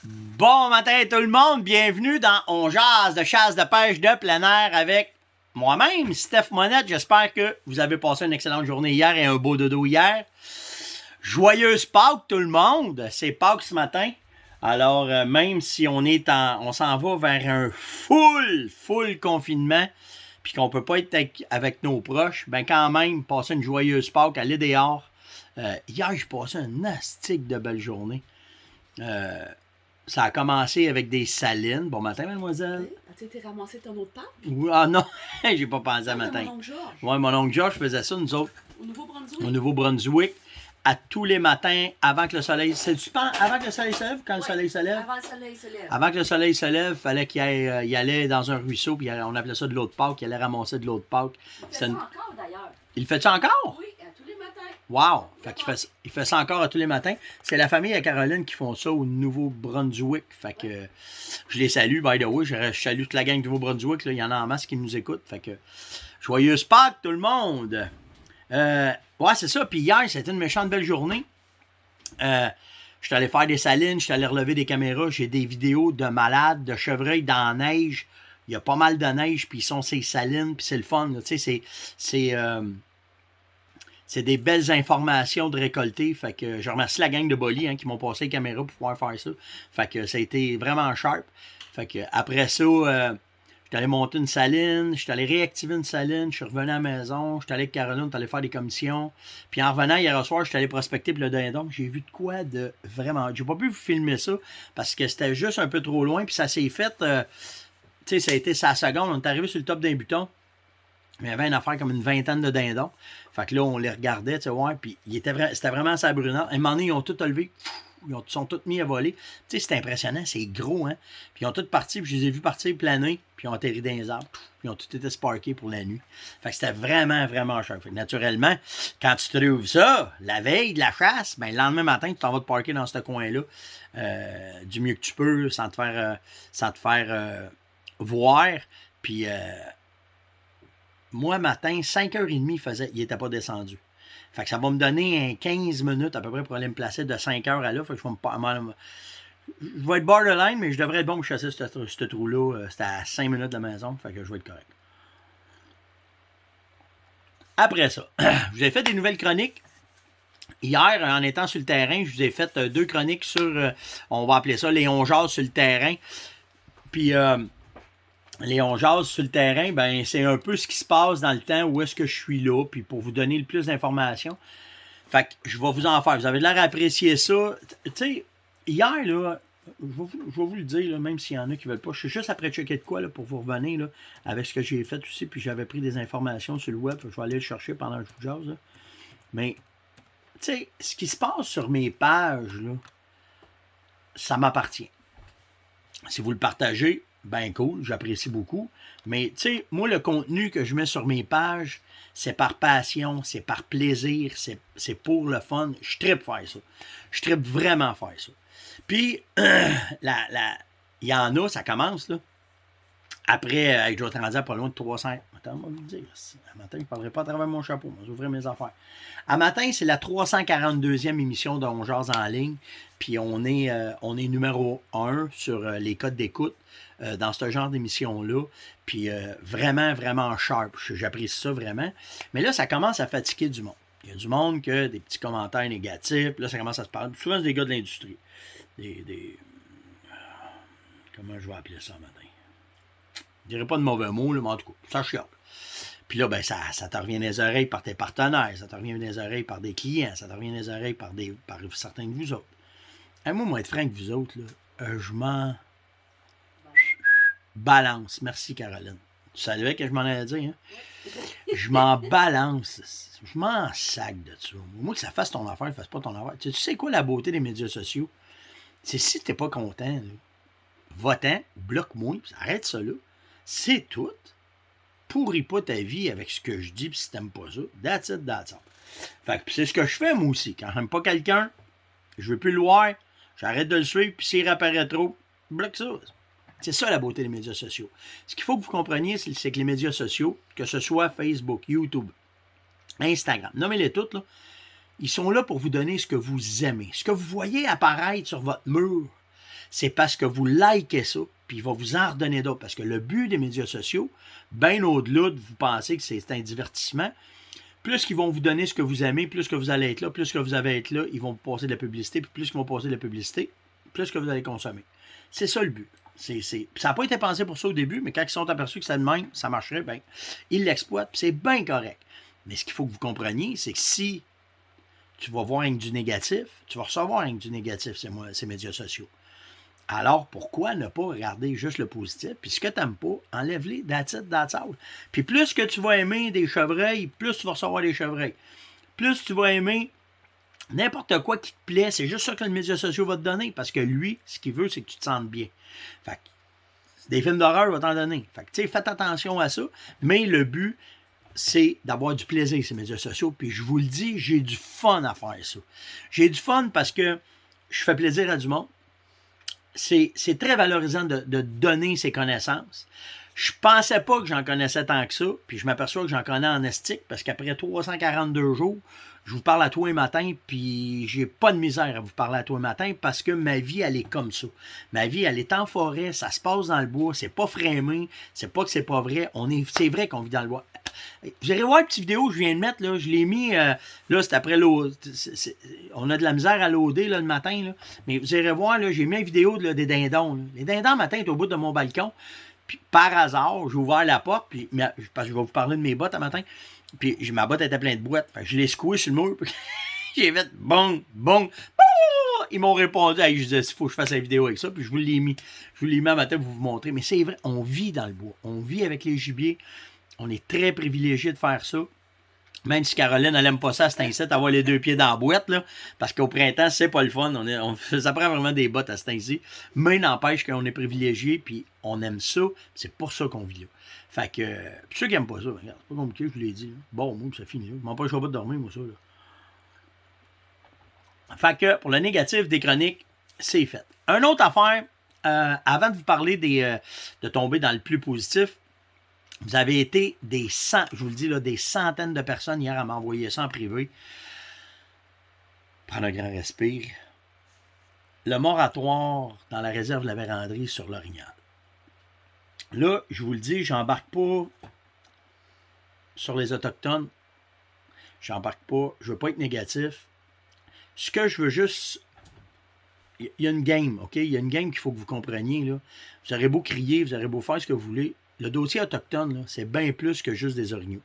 Bon matin tout le monde, bienvenue dans On jase de chasse de pêche de plein air avec moi-même, Steph Monette. J'espère que vous avez passé une excellente journée hier et un beau dodo hier. Joyeuse Pâques tout le monde, c'est Pâques ce matin. Alors même si on s'en va vers un full confinement, puis qu'on peut pas être avec nos proches, ben quand même, passer une joyeuse Pâques, aller dehors. Hier, j'ai passé un astique de belle journée. Ça a commencé avec des salines. Bon matin, mademoiselle. As-tu été ramasser ton autre pâte? Ah non, j'ai pas pensé à matin. Mon oncle Georges. Oui, mon oncle Georges faisait ça, nous autres. Au Nouveau-Brunswick? Au Nouveau-Brunswick, à tous les matins, avant que le soleil... C'est-tu avant que le soleil se lève ou quand le soleil se lève? Avant le soleil se lève. Avant que le soleil se lève, il fallait qu'il allait dans un ruisseau, puis on appelait ça de l'eau de Pâques, il allait ramasser de l'eau de Pâques. Il fait ça encore, d'ailleurs. Il fait ça encore? Oui, à tous les matins. Wow! Il fait ça encore à tous les matins. C'est la famille à Caroline qui font ça au Nouveau-Brunswick. Fait que je les salue, by the way. Je salue toute la gang du Nouveau-Brunswick. Là. Il y en a en masse qui nous écoutent. Fait que joyeuse Pâques, tout le monde! Ouais, c'est ça. Puis hier, c'était une méchante belle journée. Je suis allé faire des salines, je suis allé relever des caméras. J'ai des vidéos de malades, de chevreuils dans la neige. Il y a pas mal de neige, puis ils sont ces salines, puis c'est le fun. Tu sais, c'est des belles informations de récolter. Fait que je remercie la gang de Bolly qui m'ont passé les caméras pour pouvoir faire ça. Fait que ça a été vraiment sharp. Fait que après ça, je suis allé monter une saline, je suis allé réactiver une saline, je suis revenu à la maison, je suis allé avec Caroline, je suis allé faire des commissions. Puis en revenant hier soir, je suis allé prospecter pour le dindon. J'ai vu de quoi de vraiment. J'ai pas pu vous filmer ça parce que c'était juste un peu trop loin. Puis ça s'est fait. Tu sais, ça a été sa seconde. On est arrivé sur le top d'un buton. Il y avait une affaire comme une vingtaine de dindons. Fait que là, on les regardait, tu sais, ouais, puis c'était vraiment sabrunant. À un moment donné, ils ont tout levé. Ils sont tous mis à voler. Tu sais, c'est impressionnant, c'est gros, hein. Puis ils ont tous parti, puis je les ai vus partir planer, puis ils ont atterri dans les arbres. Puis ils ont tous été sparkés pour la nuit. Fait que c'était vraiment cher. Fait que naturellement, quand tu trouves ça, la veille de la chasse, ben le lendemain matin, tu t'en vas te parker dans ce coin-là du mieux que tu peux, sans te faire voir. Puis... moi, matin, 5h30, il n'était pas descendu. Fait que ça va me donner 15 minutes à peu près pour aller me placer de 5h à là. Fait que je vais être borderline, mais je devrais être bon pour chasser ce trou-là. C'était à 5 minutes de la maison. Fait que je vais être correct. Après ça, je vous ai fait des nouvelles chroniques. Hier, en étant sur le terrain, je vous ai fait 2 chroniques sur, on va appeler ça les on jase sur le terrain. Puis... les on jase sur le terrain, ben c'est un peu ce qui se passe dans le temps où est-ce que je suis là, puis pour vous donner le plus d'informations. Fait que je vais vous en faire. Vous avez l'air d'apprécier ça. Tu sais, hier, là, je vais vous le dire, là, même s'il y en a qui veulent pas. Je suis juste après checker de quoi là, pour vous revenir là, avec ce que j'ai fait aussi, puis j'avais pris des informations sur le web. Je vais aller le chercher pendant que je vous jase. Là. Mais, tu sais, ce qui se passe sur mes pages, là, ça m'appartient. Si vous le partagez, ben cool, j'apprécie beaucoup. Mais tu sais, moi, le contenu que je mets sur mes pages, c'est par passion, c'est par plaisir, c'est pour le fun. Je trippe faire ça. Je trippe vraiment faire ça. Puis, il y en a, ça commence, là. Après, je dois être rendu à pas loin de 300. Attends, on va vous le dire. À matin, je ne parlerai pas à travers mon chapeau. Je vais ouvrir mes affaires. À matin, c'est la 342e émission de On jase en ligne. Puis on est numéro 1 sur les codes d'écoute dans ce genre d'émission-là. Puis vraiment sharp. J'apprécie ça vraiment. Mais là, ça commence à fatiguer du monde. Il y a du monde qui a des petits commentaires négatifs. Là, ça commence à se parler. Souvent, c'est des gars de l'industrie. Comment je vais appeler ça matin? Je dirais pas de mauvais mots, là, mais en tout cas, ça chiale. Puis là, ben, ça te revient dans les oreilles par tes partenaires, ça te revient dans les oreilles par des clients, ça te revient dans les oreilles par certains de vous autres. Et moi, être franc avec vous autres, là, je m'en balance. Merci, Caroline. Tu savais que je m'en allais dire, hein? Je m'en balance. Je m'en sac de ça. Moi, que ça fasse ton affaire, fasse pas ton affaire. Tu sais quoi la beauté des médias sociaux? C'est si t'es pas content, là, va-t'en, bloque-moi, arrête ça là. C'est tout. Pourris pas ta vie avec ce que je dis, pis si t'aimes pas ça, that's it, that's all. Fait que c'est ce que je fais, moi aussi. Quand j'aime pas quelqu'un, je veux plus le voir, j'arrête de le suivre, puis s'il réapparaît trop, bloque ça. C'est ça la beauté des médias sociaux. Ce qu'il faut que vous compreniez, c'est que les médias sociaux, que ce soit Facebook, YouTube, Instagram, nommez-les toutes, là, ils sont là pour vous donner ce que vous aimez. Ce que vous voyez apparaître sur votre mur, c'est parce que vous likez ça, puis il va vous en redonner d'autres. Parce que le but des médias sociaux, bien au-delà de vous penser que c'est un divertissement, plus qu'ils vont vous donner ce que vous aimez, plus que vous allez être là, plus que vous allez être là, ils vont vous passer de la publicité, puis plus qu'ils vont passer de la publicité, plus que vous allez consommer. C'est ça le but. Ça n'a pas été pensé pour ça au début, mais quand ils sont aperçus que ça de même, ça marcherait, bien, ils l'exploitent, puis c'est bien correct. Mais ce qu'il faut que vous compreniez, c'est que si tu vas voir rien que du négatif, tu vas recevoir rien que du négatif, ces médias sociaux. Alors, pourquoi ne pas regarder juste le positif? Puis ce que tu n'aimes pas, enlève-les, that's it, that's all. Puis plus que tu vas aimer des chevreuils, plus tu vas recevoir des chevreuils. Plus tu vas aimer n'importe quoi qui te plaît, c'est juste ça que le média social va te donner. Parce que lui, ce qu'il veut, c'est que tu te sentes bien. Fait que des films d'horreur, il va t'en donner. Fait que, tu sais, faites attention à ça. Mais le but, c'est d'avoir du plaisir, ces médias sociaux. Puis je vous le dis, j'ai du fun à faire ça. J'ai du fun parce que je fais plaisir à du monde. C'est très valorisant de donner ses connaissances. Je pensais pas que j'en connaissais tant que ça, puis je m'aperçois que j'en connais en estique, parce qu'après 342 jours, je vous parle à tous les matins, puis j'ai pas de misère à vous parler à tous les matins, parce que ma vie, elle est comme ça. Ma vie, elle est en forêt, ça se passe dans le bois, c'est pas frémé, c'est pas que c'est pas vrai, c'est vrai qu'on vit dans le bois. Vous allez voir une petite vidéo que je viens de mettre, là, je l'ai mis, là, c'est après l'eau, on a de la misère à loader, là, le matin, là, mais vous allez voir, là, j'ai mis une vidéo là, des dindons. Là. Les dindons, le matin, sont au bout de mon balcon, puis par hasard, j'ai ouvert la porte, puis, parce que je vais vous parler de mes bottes un matin, puis ma botte était pleine de boîtes, fait que je l'ai secoué sur le mur, puis j'ai fait bon, ils m'ont répondu, hey, je disais, il faut que je fasse la vidéo avec ça, puis je vous l'ai mis un matin pour vous montrer, mais c'est vrai, on vit dans le bois, on vit avec les gibiers. On est très privilégié de faire ça. Même si Caroline, elle n'aime pas ça, c'est incite avoir les deux pieds dans la boîte, là, parce qu'au printemps, c'est pas le fun. Ça prend vraiment des bottes à ce temps-ci. Mais n'empêche qu'on est privilégié, puis on aime ça. C'est pour ça qu'on vit là. Fait que, puis ceux qui n'aiment pas ça, regarde, c'est pas compliqué, je vous l'ai dit. Là. Bon, moi, ça finit là. Je m'empêche pas de dormir, moi, ça. Là. Fait que, pour le négatif des chroniques, c'est fait. Une autre affaire, avant de vous parler de tomber dans le plus positif, vous avez été je vous le dis, là, des centaines de personnes hier à m'envoyer ça en privé. Prendre un grand respire. Le moratoire dans la réserve de la Vérandrie sur l'Orignal. Là, je vous le dis, j'embarque pas sur les Autochtones. J'embarque pas. Je veux pas être négatif. Ce que je veux juste... Il y a une game, OK? Il y a une game qu'il faut que vous compreniez. Là. Vous aurez beau crier, vous aurez beau faire ce que vous voulez. Le dossier autochtone, là, c'est bien plus que juste des orignaux.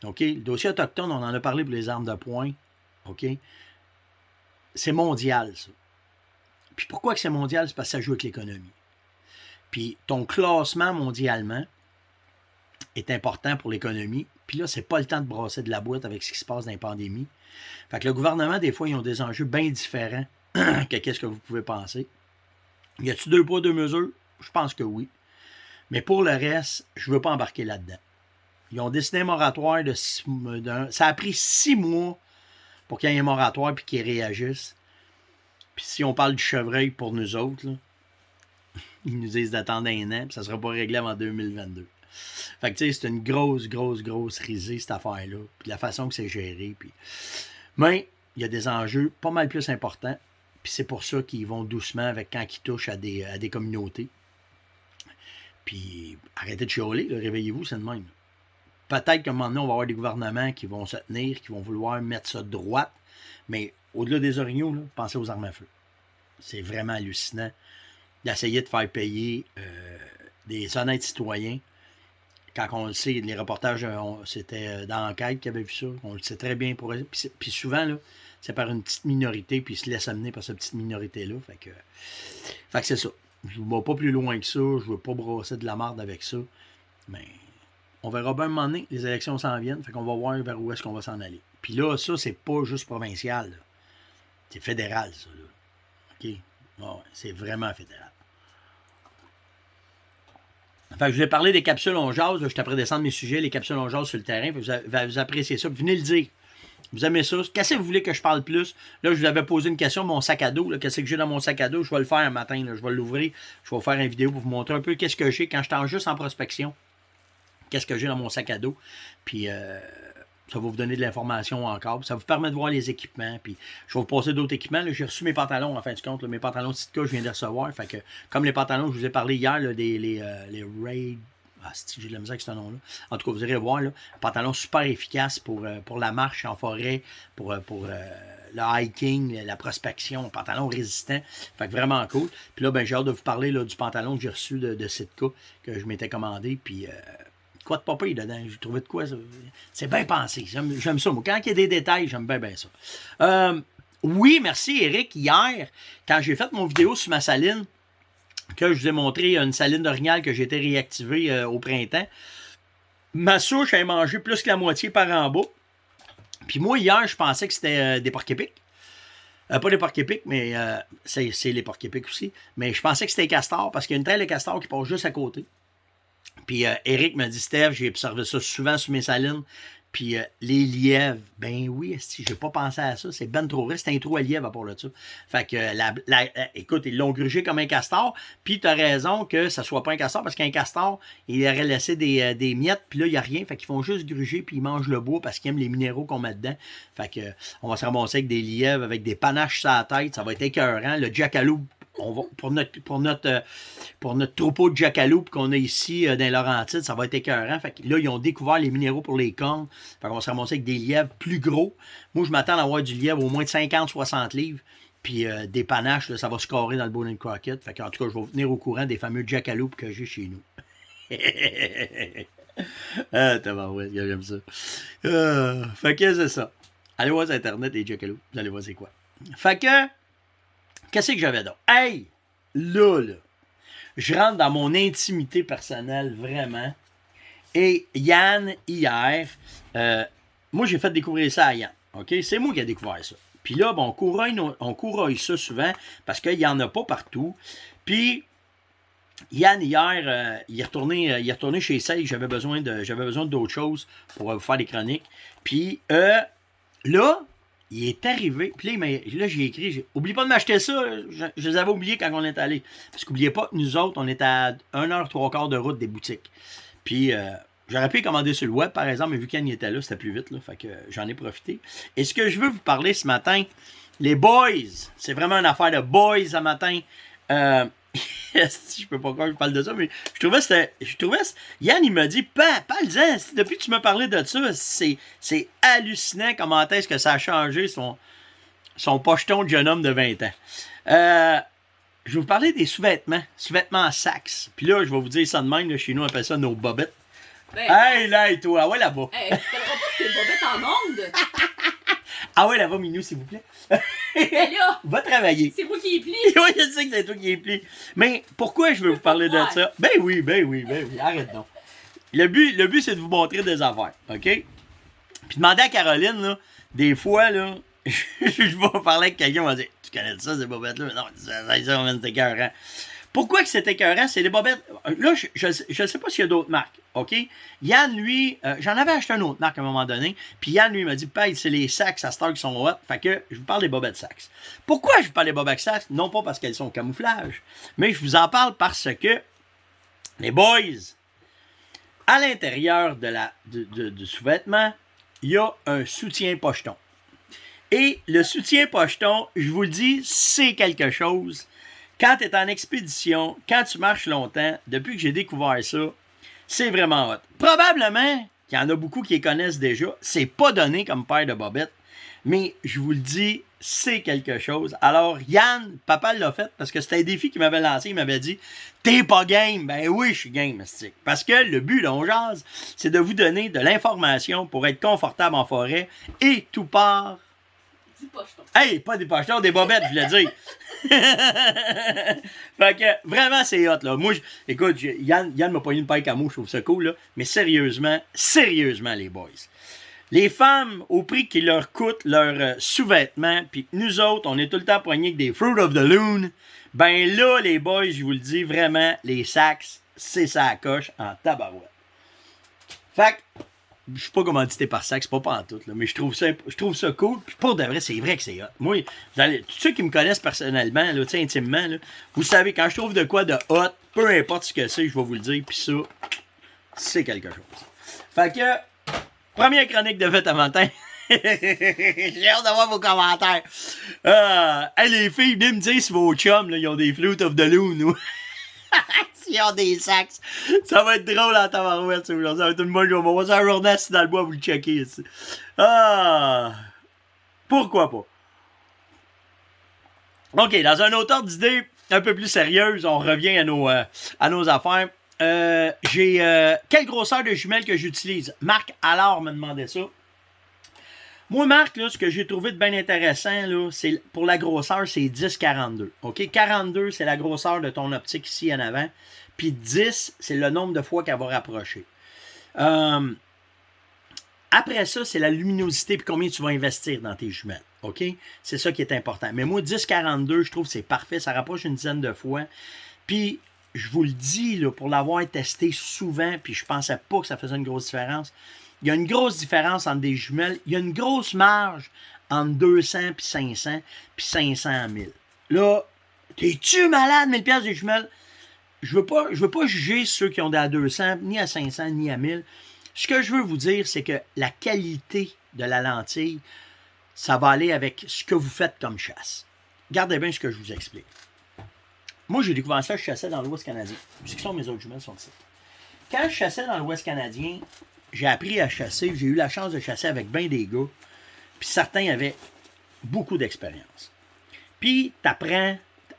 OK? Le dossier autochtone, on en a parlé pour les armes de poing. OK? C'est mondial, ça. Puis pourquoi que c'est mondial? C'est parce que ça joue avec l'économie. Puis ton classement mondialement est important pour l'économie. Puis là, c'est pas le temps de brasser de la boîte avec ce qui se passe dans les pandémies. Fait que le gouvernement, des fois, ils ont des enjeux bien différents que qu'est-ce que vous pouvez penser. Y a-t-il 2 poids, 2 mesures? Je pense que oui. Mais pour le reste, je ne veux pas embarquer là-dedans. Ils ont décidé un moratoire ça a pris 6 mois pour qu'il y ait un moratoire et qu'ils réagissent. Puis si on parle du chevreuil pour nous autres, là, ils nous disent d'attendre 1 an, puis ça ne sera pas réglé avant 2022. Fait que tu sais, c'est une grosse risée, cette affaire-là. Puis la façon que c'est géré. Puis... Mais il y a des enjeux pas mal plus importants. Puis c'est pour ça qu'ils vont doucement avec quand ils touchent à des communautés. Puis arrêtez de chialer, réveillez-vous, c'est de même. Peut-être qu'à un moment donné, on va avoir des gouvernements qui vont se tenir, qui vont vouloir mettre ça de droite. Mais au-delà des orignaux, là, pensez aux armes à feu. C'est vraiment hallucinant d'essayer de faire payer des honnêtes citoyens. Quand on le sait, les reportages, c'était dans l'enquête qui avait vu ça. On le sait très bien pour eux. Puis souvent, là, c'est par une petite minorité, puis ils se laissent amener par cette petite minorité-là. Fait que c'est ça. Je ne vais pas plus loin que ça. Je ne veux pas brasser de la marde avec ça. Mais on verra bien un moment donné. Les élections s'en viennent. Fait qu'on va voir vers où est-ce qu'on va s'en aller. Puis là, ça, c'est pas juste provincial. Là. C'est fédéral, ça. Là. OK? Ouais, c'est vraiment fédéral. Fait que je vous ai parlé des capsules on jase. Je suis après descendre mes sujets, les capsules on jase sur le terrain. Vous appréciez ça. Venez le dire. Vous aimez ça? Qu'est-ce que vous voulez que je parle plus? Là, je vous avais posé une question, mon sac à dos. Qu'est-ce que j'ai dans mon sac à dos? Je vais le faire un matin. Là. Je vais l'ouvrir. Je vais vous faire une vidéo pour vous montrer un peu qu'est-ce que j'ai quand je suis juste en prospection. Qu'est-ce que j'ai dans mon sac à dos. Puis, Ça va vous donner de l'information encore. Ça vous permet de voir les équipements. Puis je vais vous passer d'autres équipements. J'ai reçu mes pantalons, en fin de compte. Là, mes pantalons Sitka, je viens de les recevoir. Fait que, comme les pantalons que je vous ai parlé hier, là, les Raid. Ah, j'ai de la misère avec ce nom-là. En tout cas, vous irez voir. Là, pantalons super efficaces pour la marche en forêt, pour le hiking, la prospection, pantalon résistant. Fait que vraiment cool. Puis là, ben, j'ai hâte de vous parler là, du pantalon que j'ai reçu de Sitka, que je m'étais commandé. Puis quoi de pas pire dedans? J'ai trouvé de quoi? C'est bien pensé. J'aime ça. Moi, quand il y a des détails, j'aime bien ça. Oui, merci Eric. Hier, quand j'ai fait mon vidéo sur ma saline, que je vous ai montré une saline d'orignal que j'ai été réactivée au printemps, ma souche a mangé plus que la moitié par en bas. Puis moi, hier, je pensais que c'était des porc-épics. Pas des porc-épics, mais c'est les porc-épics aussi. Mais je pensais que c'était des castors parce qu'il y a une traîne de castors qui passe juste à côté. Puis Eric m'a dit, Steph, j'ai observé ça souvent sur mes salines. Puis les lièvres, ben oui, j'ai pas pensé à ça. C'est ben trop vrai. C'est un trou à lièvre à part là-dessus. Fait que, écoute, ils l'ont grugé comme un castor. Puis tu as raison que ça soit pas un castor parce qu'un castor, il aurait laissé des miettes. Puis là, il n'y a rien. Fait qu'ils font juste gruger. Puis ils mangent le bois parce qu'ils aiment les minéraux qu'on met dedans. Fait que, on va se ramasser avec des lièvres, avec des panaches sur la tête. Ça va être écœurant. Le jackalope. On va, pour notre troupeau de jackalope qu'on a ici dans les Laurentides, ça va être écœurant. Fait que là, ils ont découvert les minéraux pour les cornes. Fait qu'on va se ramasser avec des lièvres plus gros. Moi, je m'attends à avoir du lièvre au moins de 50-60 livres. Puis des panaches, là, ça va scorer dans le Bone & Crockett. Fait qu'en tout cas, je vais vous tenir au courant des fameux jackalope que j'ai chez nous. Ah, tabarouette, j'aime ça. Fait que c'est ça. Allez voir sur Internet les jackalope. Vous allez voir c'est quoi. Fait que qu'est-ce que j'avais d'autre? Hey! Là, je rentre dans mon intimité personnelle, vraiment. Et Yann, hier, moi, j'ai fait découvrir ça à Yann. OK? C'est moi qui ai découvert ça. Puis là, bon, on couraille ça souvent parce qu'il n'y en a pas partout. Puis, Yann, hier, il est retourné chez Sage. J'avais besoin d'autres choses pour vous faire des chroniques. Puis, là, il est arrivé, puis là, j'ai écrit, oublie pas de m'acheter ça, je les avais oubliés quand on est allé. Parce qu'oubliez pas que nous autres, on est à 1h03 de route des boutiques. Puis, j'aurais pu commander sur le web, par exemple, mais vu qu'Anne était là, c'était plus vite, là, fait que j'en ai profité. Et ce que je veux vous parler ce matin, les boys, c'est vraiment une affaire de boys ce matin. Je peux pas croire que je parle de ça, mais je trouvais Yann, il m'a dit, parle-en, depuis que tu m'as parlé de ça, c'est hallucinant comment est-ce que ça a changé son pocheton de jeune homme de 20 ans. Je vais vous parler des sous-vêtements en sax. Puis là, je vais vous dire ça de même, là, chez nous, on appelle ça nos bobettes. Ben, hey, là, et toi, ah ouais, là-bas. Hey, tu parleras pas de tes bobettes en ondes. Ah ouais, là-bas, Minou, s'il vous plaît. Mais là, va travailler. c'est moi qui ai plie. Oui, je sais que c'est toi qui es plie. Mais pourquoi je veux vous parler de ça? Ben oui. Arrête donc. Le but, c'est de vous montrer des affaires, OK? Puis demander à Caroline, là, des fois, là, je vais parler avec quelqu'un, on va dire, tu connais ça, ces bobettes-là? Non, c'est écœurant. Pourquoi que c'est écœurant? C'est des bobettes. Là, je sais pas s'il y a d'autres marques, OK? Yann, lui, j'en avais acheté une autre marque à un moment donné. Puis Yann, lui, m'a dit, c'est les Sax à Star qui sont hot. Fait que je vous parle des bobettes Sax. Pourquoi je vous parle des bobettes Sax? Non pas parce qu'elles sont camouflage, mais je vous en parle parce que, les boys, à l'intérieur du sous-vêtement, il y a un soutien pocheton. Et le soutien pocheton, je vous le dis, c'est quelque chose. Quand tu es en expédition, quand tu marches longtemps, depuis que j'ai découvert ça, c'est vraiment hot. Probablement qu'il y en a beaucoup qui les connaissent déjà. C'est pas donné comme paire de bobettes, mais je vous le dis, c'est quelque chose. Alors, Yann, papa l'a fait parce que c'était un défi qu'il m'avait lancé. Il m'avait dit, t'es pas game? Ben oui, je suis game, mystique. Parce que le but, là, on jase, c'est de vous donner de l'information pour être confortable en forêt et tout part. Du pocheton. Hey, pas des pochetons, des bobettes, je voulais dire. Fait que vraiment c'est hot là. Moi, écoute, Yann m'a pogné une paille camo, je trouve ça cool là. Mais sérieusement les boys. Les femmes, au prix qui leur coûte leur sous-vêtements, puis nous autres, on est tout le temps poignés avec des Fruit of the Loon. Ben là, les boys, je vous le dis, vraiment, les Sax, c'est ça coche en tabarouette. Fait que je suis pas commandité par Sax, pas en tout, là, mais je trouve ça cool. Puis pour de vrai, c'est vrai que c'est hot. Moi, tous ceux qui me connaissent personnellement, là, intimement, là, vous savez, quand je trouve de quoi de hot, peu importe ce que c'est, je vais vous le dire. Puis ça, c'est quelque chose. Fait que, Première chronique de fête à matin. J'ai hâte d'avoir vos commentaires. Hey, les filles, venez me dire si vos chums, là, ils ont des flutes of the loon ou s'ils ont des sax. Ça va être drôle en tabarouette, ça, aujourd'hui. Ça va être une bonne journée. On va faire un journée assis dans le bois, vous le checker ici. Pourquoi pas? OK, dans un autre ordre d'idée un peu plus sérieuse, on revient à nos affaires. Quelle grosseur de jumelles que j'utilise? Marc Allard me demandait ça. Moi, Marc, là, ce que j'ai trouvé de bien intéressant, là, c'est pour la grosseur, c'est 10-42. OK? 42, c'est la grosseur de ton optique ici en avant. Puis 10, c'est le nombre de fois qu'elle va rapprocher. Après ça, c'est la luminosité puis combien tu vas investir dans tes jumelles. OK? C'est ça qui est important. Mais moi, 10-42, je trouve que c'est parfait. Ça rapproche une dizaine de fois. Puis, je vous le dis, là, pour l'avoir testé souvent, puis je pensais pas que ça faisait une grosse différence. Il y a une grosse différence entre des jumelles. Il y a une grosse marge entre 200 puis 500 puis 500 1000. Là, t'es-tu malade, 1000 pièces des jumelles? Je veux pas juger ceux qui ont des à 200, ni à 500, ni à 1000. Ce que je veux vous dire, c'est que la qualité de la lentille, ça va aller avec ce que vous faites comme chasse. Regardez bien ce que je vous explique. Moi, j'ai découvert ça, je chassais dans l'Ouest canadien. Ce qui sont mes autres jumelles sont ici. Quand je chassais dans l'Ouest canadien, j'ai appris à chasser. J'ai eu la chance de chasser avec bien des gars. Puis certains avaient beaucoup d'expérience. Puis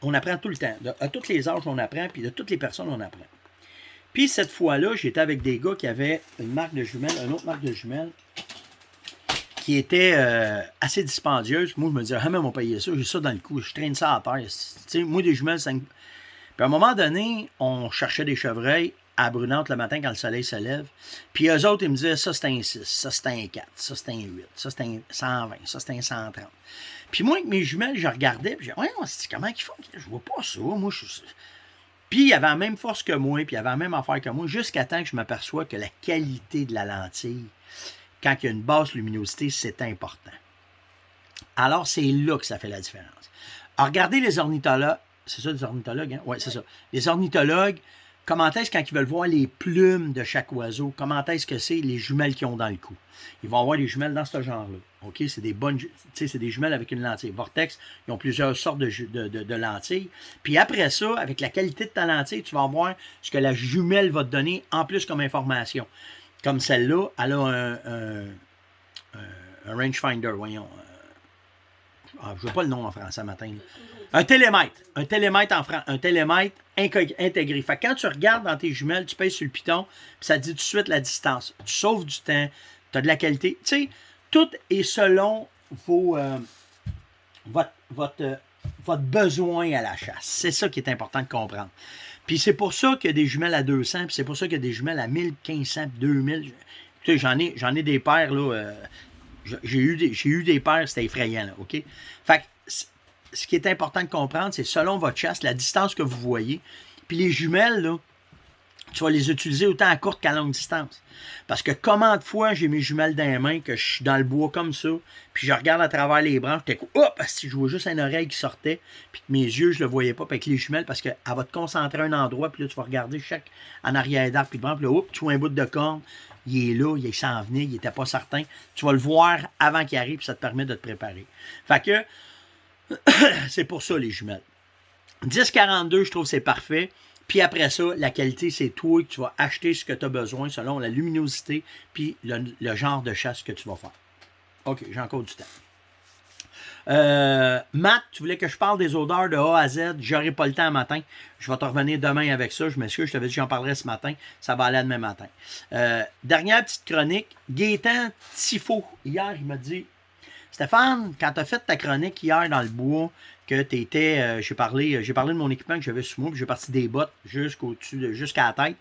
on apprend tout le temps. À tous les âges, on apprend. Puis de toutes les personnes, on apprend. Puis cette fois-là, j'étais avec des gars qui avaient une marque de jumelles, une autre marque de jumelles, qui était assez dispendieuse. Moi, je me disais, ah, mais on payé ça, j'ai ça dans le cou, je traîne ça à terre. Tu sais, moi, des jumelles, Puis à un moment donné, on cherchait des chevreuils à Brunante le matin quand le soleil se lève. Puis eux autres, ils me disaient, ça c'est un 6, ça c'est un 4, ça c'est un 8, ça c'est un 120, ça c'est un 130. Puis moi, avec mes jumelles, je regardais, puis je disais, ouais, comment ils font? Je vois pas ça, moi, Puis il avait la même force que moi, puis il avait la même affaire que moi, jusqu'à temps que je m'aperçois que la qualité de la lentille, quand il y a une basse luminosité, c'est important. Alors, c'est là que ça fait la différence. Alors, regardez les ornithologues. C'est ça, les ornithologues, hein? Oui, c'est ça. Les ornithologues, comment est-ce quand ils veulent voir les plumes de chaque oiseau, comment est-ce que c'est les jumelles qu'ils ont dans le cou? Ils vont avoir des jumelles dans ce genre-là. OK? C'est des bonnes, tu sais, c'est des jumelles avec une lentille. Vortex, ils ont plusieurs sortes de lentilles. Puis après ça, avec la qualité de ta lentille, tu vas voir ce que la jumelle va te donner en plus comme information. Comme celle-là, elle a un rangefinder, voyons. Je ne veux pas le nom en français matin. Là. Un télémètre. Un télémètre intégré. Fait que quand tu regardes dans tes jumelles, tu pèses sur le piton, puis ça te dit tout de suite la distance. Tu sauves du temps, tu as de la qualité. Tu sais, tout est selon votre besoin à la chasse. C'est ça qui est important de comprendre. Puis c'est pour ça qu'il y a des jumelles à 200, puis c'est pour ça qu'il y a des jumelles à 1000, 1500, 2000. Tu sais, j'en ai des paires, là. J'ai eu des paires, c'était effrayant, là, OK? Fait que ce qui est important de comprendre, c'est selon votre chasse, la distance que vous voyez. Puis les jumelles, là, tu vas les utiliser autant à courte qu'à longue distance. Parce que combien de fois j'ai mes jumelles dans les mains, que je suis dans le bois comme ça, puis je regarde à travers les branches, si je vois juste une oreille qui sortait, puis que mes yeux, je le voyais pas, puis avec les jumelles, parce qu'elle va te concentrer à un endroit, puis là, tu vas regarder en arrière d'arbre, puis là, tu vois un bout de corne, il est là, il s'en venait, il n'était pas certain. Tu vas le voir avant qu'il arrive, puis ça te permet de te préparer. Fait que, c'est pour ça, les jumelles. 10-42, je trouve que c'est parfait. Puis après ça, la qualité, c'est toi que tu vas acheter ce que tu as besoin selon la luminosité puis le genre de chasse que tu vas faire. OK, j'ai encore du temps. Matt, tu voulais que je parle des odeurs de A à Z. J'aurai pas le temps matin. Je vais te revenir demain avec ça. Je m'excuse, je t'avais dit que j'en parlerai ce matin. Ça va aller demain matin. Dernière petite chronique. Gaétan Tifo. Hier, il m'a dit, Stéphane, quand tu as fait ta chronique hier dans le bois, que tu étais. J'ai parlé de mon équipement que j'avais sous moi, puis j'ai parti des bottes jusqu'à la tête.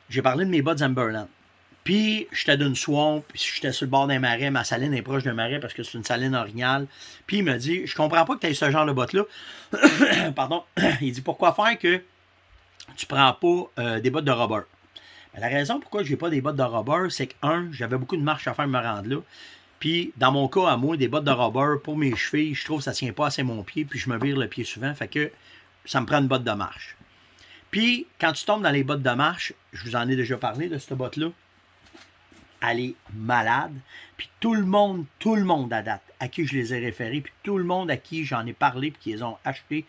J'ai parlé de mes bottes Zamberland. Puis, j'étais d'une swamp, puis j'étais sur le bord d'un marais. Ma saline est proche d'un marais parce que c'est une saline orignale. Puis, il m'a dit, je comprends pas que tu aies ce genre de bottes-là. Pardon. Il dit, pourquoi faire que tu prends pas des bottes de rubber? Ben, la raison pourquoi je n'ai pas des bottes de rubber, c'est que, j'avais beaucoup de marche à faire me rendre là. Puis, dans mon cas, à moi, des bottes de rubber, pour mes chevilles, je trouve que ça ne tient pas assez mon pied, puis je me vire le pied souvent, fait que ça me prend une botte de marche. Puis, quand tu tombes dans les bottes de marche, je vous en ai déjà parlé de cette botte-là, elle est malade. Puis tout le monde à date, à qui je les ai référés, puis tout le monde à qui j'en ai parlé, puis qui les ont achetés,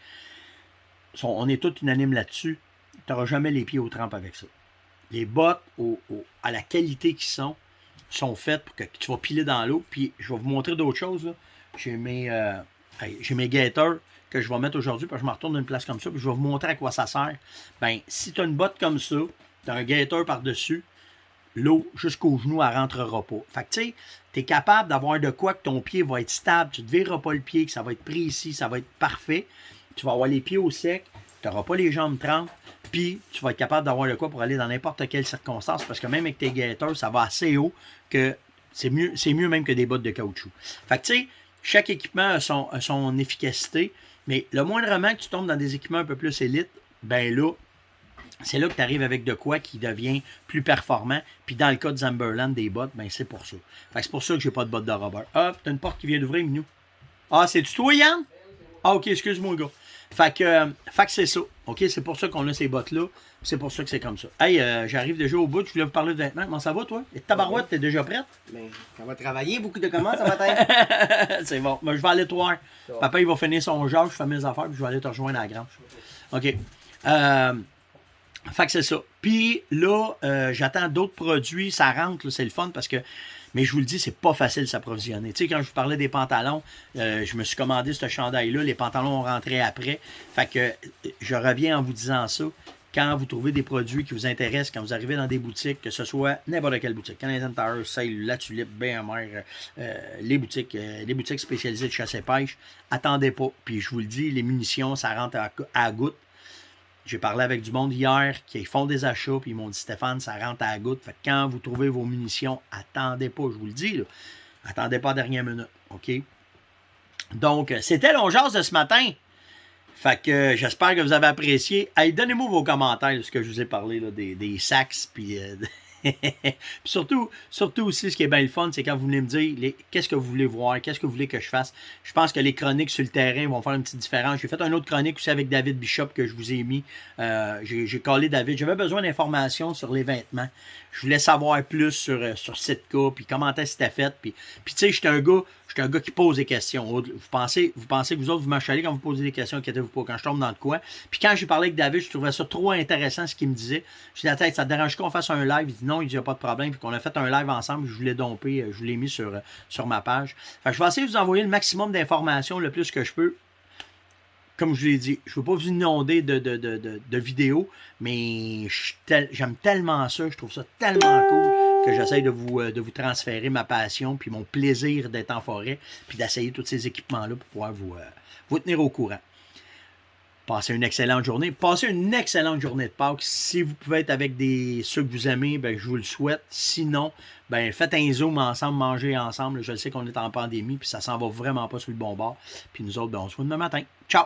on est tous unanimes là-dessus. Tu n'auras jamais les pieds aux trempes avec ça. Les bottes, à la qualité qu'ils sont faites pour que tu vas piler dans l'eau. Puis je vais vous montrer d'autres choses. Là. J'ai mes gaiters que je vais mettre aujourd'hui, parce que je me retourne d'une place comme ça, puis je vais vous montrer à quoi ça sert. Ben, si tu as une botte comme ça, tu as un gaiter par-dessus, l'eau jusqu'au genou, elle ne rentrera pas. Fait que tu sais, tu es capable d'avoir de quoi que ton pied va être stable, tu ne te vireras pas le pied, que ça va être précis, ça va être parfait. Tu vas avoir les pieds au sec, tu n'auras pas les jambes trempes, puis tu vas être capable d'avoir de quoi pour aller dans n'importe quelle circonstance, parce que même avec tes gaiters, ça va assez haut que c'est mieux même que des bottes de caoutchouc. Fait que tu sais, chaque équipement a son efficacité, mais le moindrement que tu tombes dans des équipements un peu plus élites, ben là, c'est là que tu arrives avec de quoi qui devient plus performant. Puis dans le cas de Zamberland, des bottes, ben c'est pour ça. Fait que c'est pour ça que j'ai pas de bottes de rubber. Ah, t'as une porte qui vient d'ouvrir, Minou. Ah, c'est-tu toi, Yann? Ah, ok, excuse-moi, gars. Fait que c'est ça. Ok, c'est pour ça qu'on a ces bottes-là. C'est pour ça que c'est comme ça. Hey, j'arrive déjà au bout. Je voulais vous parler de vêtements. Comment ça va, toi? Et tabarouette, t'es déjà prête? Ben, ça va travailler, beaucoup de commandes ce matin. C'est bon. Ben, je vais aller te voir. Papa, il va finir son genre, je fais mes affaires, puis je vais aller te rejoindre à la grange. OK. Fait que c'est ça. Puis là, j'attends d'autres produits. Ça rentre, là, c'est le fun parce que. Mais je vous le dis, c'est pas facile de s'approvisionner. Tu sais, quand je vous parlais des pantalons, je me suis commandé ce chandail-là. Les pantalons ont rentré après. Fait que je reviens en vous disant ça. Quand vous trouvez des produits qui vous intéressent, quand vous arrivez dans des boutiques, que ce soit n'importe quelle boutique, Canadian Tire, Sale, La Tulipe, BMR, les boutiques spécialisées de chasse et pêche, attendez pas. Puis je vous le dis, les munitions, ça rentre à goutte. J'ai parlé avec du monde hier qui font des achats, puis ils m'ont dit, Stéphane, ça rentre à goutte. Fait que quand vous trouvez vos munitions, attendez pas, je vous le dis, là. Attendez pas à la dernière minute, OK? Donc, c'était l'ongeance de ce matin. Fait que j'espère que vous avez apprécié. Hey, donnez-moi vos commentaires de ce que je vous ai parlé, là, des sacs, puis puis surtout aussi, ce qui est bien le fun, c'est quand vous venez me dire qu'est-ce que vous voulez voir, qu'est-ce que vous voulez que je fasse. Je pense que les chroniques sur le terrain vont faire une petite différence. J'ai fait une autre chronique aussi avec David Bishop que je vous ai mis. J'ai callé David. J'avais besoin d'informations sur les vêtements. Je voulais savoir plus sur Sitka, puis comment est-ce que c'était fait. Puis tu sais, j'étais un gars qui pose des questions. Vous pensez que vous autres, vous m'achalez quand vous posez des questions, inquiétez-vous pas, quand je tombe dans le coin. Puis quand j'ai parlé avec David, je trouvais ça trop intéressant ce qu'il me disait. Je dis, attends, ça te dérange qu'on fasse un live? Il dit non, il dit, il n'y a pas de problème. Puis qu'on a fait un live ensemble, je l'ai dompé, je l'ai mis sur ma page. Fait que je vais essayer de vous envoyer le maximum d'informations le plus que je peux. Comme je vous l'ai dit, je ne veux pas vous inonder de vidéos, mais j'aime tellement ça, je trouve ça tellement cool que j'essaie de vous transférer ma passion puis mon plaisir d'être en forêt puis d'essayer tous ces équipements-là pour pouvoir vous tenir au courant. Passez une excellente journée. Passez une excellente journée de Pâques. Si vous pouvez être avec ceux que vous aimez, ben, je vous le souhaite. Sinon, ben, faites un zoom ensemble, mangez ensemble. Je sais qu'on est en pandémie puis ça s'en va vraiment pas sur le bon bord. Puis nous autres, ben, on se voit demain matin. Ciao!